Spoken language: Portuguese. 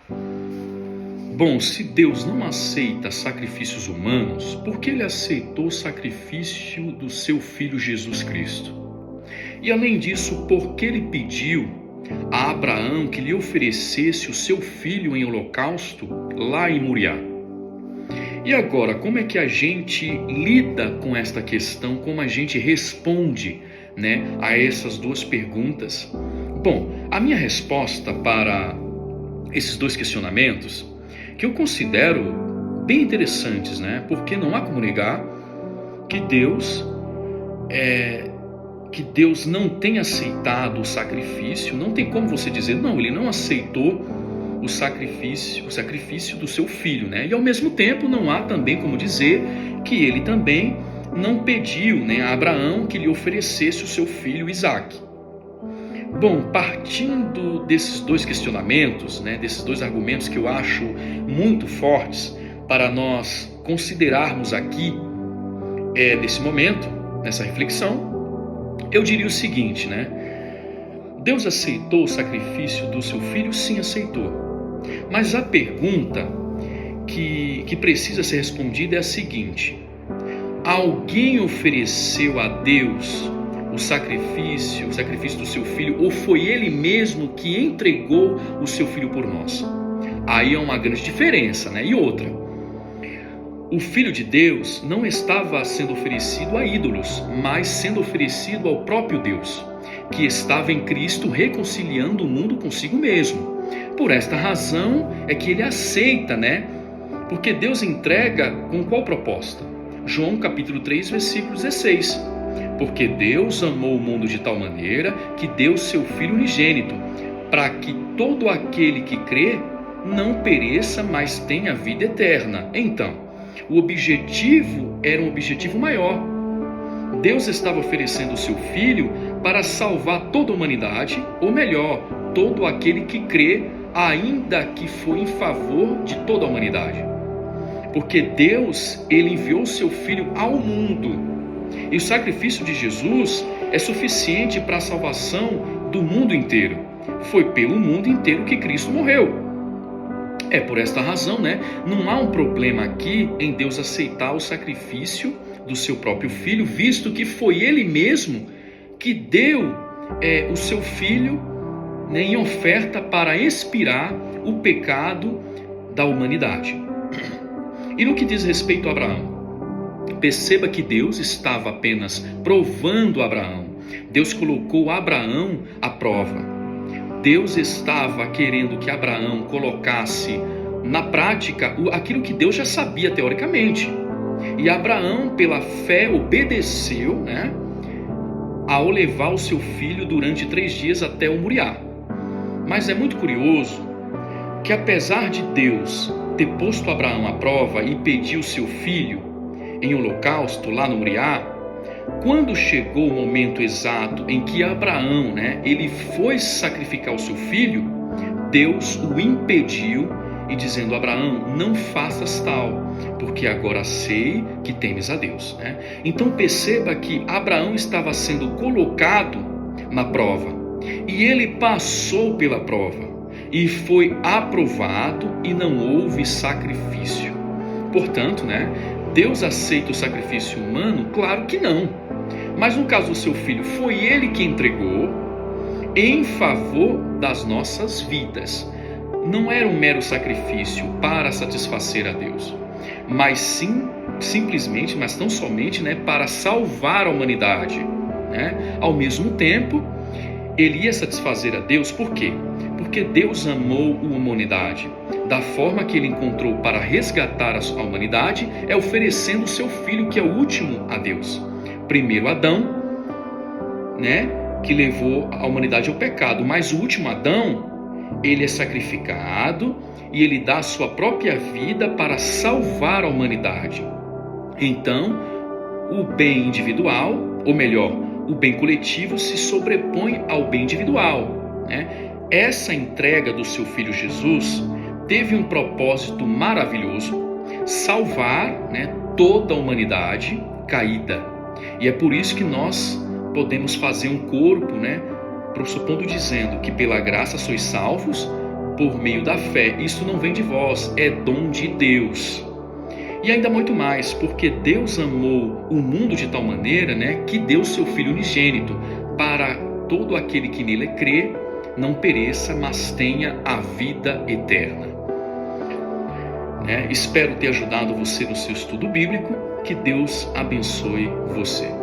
Bom, se Deus não aceita sacrifícios humanos, por que ele aceitou o sacrifício do seu Filho Jesus Cristo? E além disso, por que ele pediu a Abraão que lhe oferecesse o seu filho em holocausto lá em Moriá? E agora, como é que a gente lida com esta questão? Como a gente responde, a essas duas perguntas? Bom, a minha resposta para esses dois questionamentos, que eu considero bem interessantes, porque não há como negar que Deus não tem aceitado o sacrifício. Não tem como você dizer, não, ele não aceitou o sacrifício do seu filho, E ao mesmo tempo não há também como dizer que ele também não pediu, a Abraão que lhe oferecesse o seu filho Isaque. Bom, partindo desses dois questionamentos, desses dois argumentos que eu acho muito fortes para nós considerarmos aqui, nesse momento, nessa reflexão, eu diria o seguinte, Deus aceitou o sacrifício do seu filho? Sim, aceitou. Mas a pergunta que precisa ser respondida é a seguinte: alguém ofereceu a Deus o sacrifício do seu filho, ou foi ele mesmo que entregou o seu filho por nós? Aí é uma grande diferença, E outra, o Filho de Deus não estava sendo oferecido a ídolos, mas sendo oferecido ao próprio Deus, que estava em Cristo reconciliando o mundo consigo mesmo. Por esta razão é que ele aceita, Porque Deus entrega com qual proposta? João capítulo 3, versículo 16. Porque Deus amou o mundo de tal maneira que deu seu Filho unigênito, para que todo aquele que crê não pereça, mas tenha vida eterna. Então, o objetivo era um objetivo maior. Deus estava oferecendo o seu Filho para salvar toda a humanidade, ou melhor, todo aquele que crê, ainda que foi em favor de toda a humanidade. Porque Deus, ele enviou o seu Filho ao mundo. E o sacrifício de Jesus é suficiente para a salvação do mundo inteiro. Foi pelo mundo inteiro que Cristo morreu. É por esta razão, não há um problema aqui em Deus aceitar o sacrifício do seu próprio Filho, visto que foi Ele mesmo que deu o seu Filho em oferta para expiar o pecado da humanidade. E no que diz respeito a Abraão, perceba que Deus estava apenas provando Abraão. Deus colocou Abraão à prova. Deus estava querendo que Abraão colocasse na prática aquilo que Deus já sabia teoricamente. E Abraão, pela fé, obedeceu, ao levar o seu filho durante 3 dias até o Moriá. Mas é muito curioso que, apesar de Deus ter posto Abraão à prova e pedir o seu filho em holocausto lá no Moriá, quando chegou o momento exato em que Abraão, ele foi sacrificar o seu filho, Deus o impediu e dizendo: Abraão, não faças tal, porque agora sei que temes a Deus. Então perceba que Abraão estava sendo colocado na prova e ele passou pela prova e foi aprovado e não houve sacrifício. Portanto, Deus aceita o sacrifício humano? Claro que não. Mas no caso do seu filho, foi ele que entregou em favor das nossas vidas. Não era um mero sacrifício para satisfazer a Deus, mas sim, simplesmente, mas tão somente, para salvar a humanidade. Ao mesmo tempo, ele ia satisfazer a Deus. Por quê? Porque Deus amou a humanidade. Da forma que ele encontrou para resgatar a humanidade é oferecendo o seu filho, que é o último a Deus. Primeiro Adão, que levou a humanidade ao pecado, mas o último Adão, ele é sacrificado e ele dá a sua própria vida para salvar a humanidade. Então, o bem individual, ou melhor, o bem coletivo se sobrepõe ao bem individual. Essa entrega do seu filho Jesus teve um propósito maravilhoso: salvar toda a humanidade caída. E é por isso que nós podemos fazer um corpo, pressupondo dizendo que pela graça sois salvos por meio da fé. Isso não vem de vós, é dom de Deus. E ainda muito mais, porque Deus amou o mundo de tal maneira, que deu seu Filho unigênito, para todo aquele que nele crê, não pereça, mas tenha a vida eterna. Espero ter ajudado você no seu estudo bíblico. Que Deus abençoe você.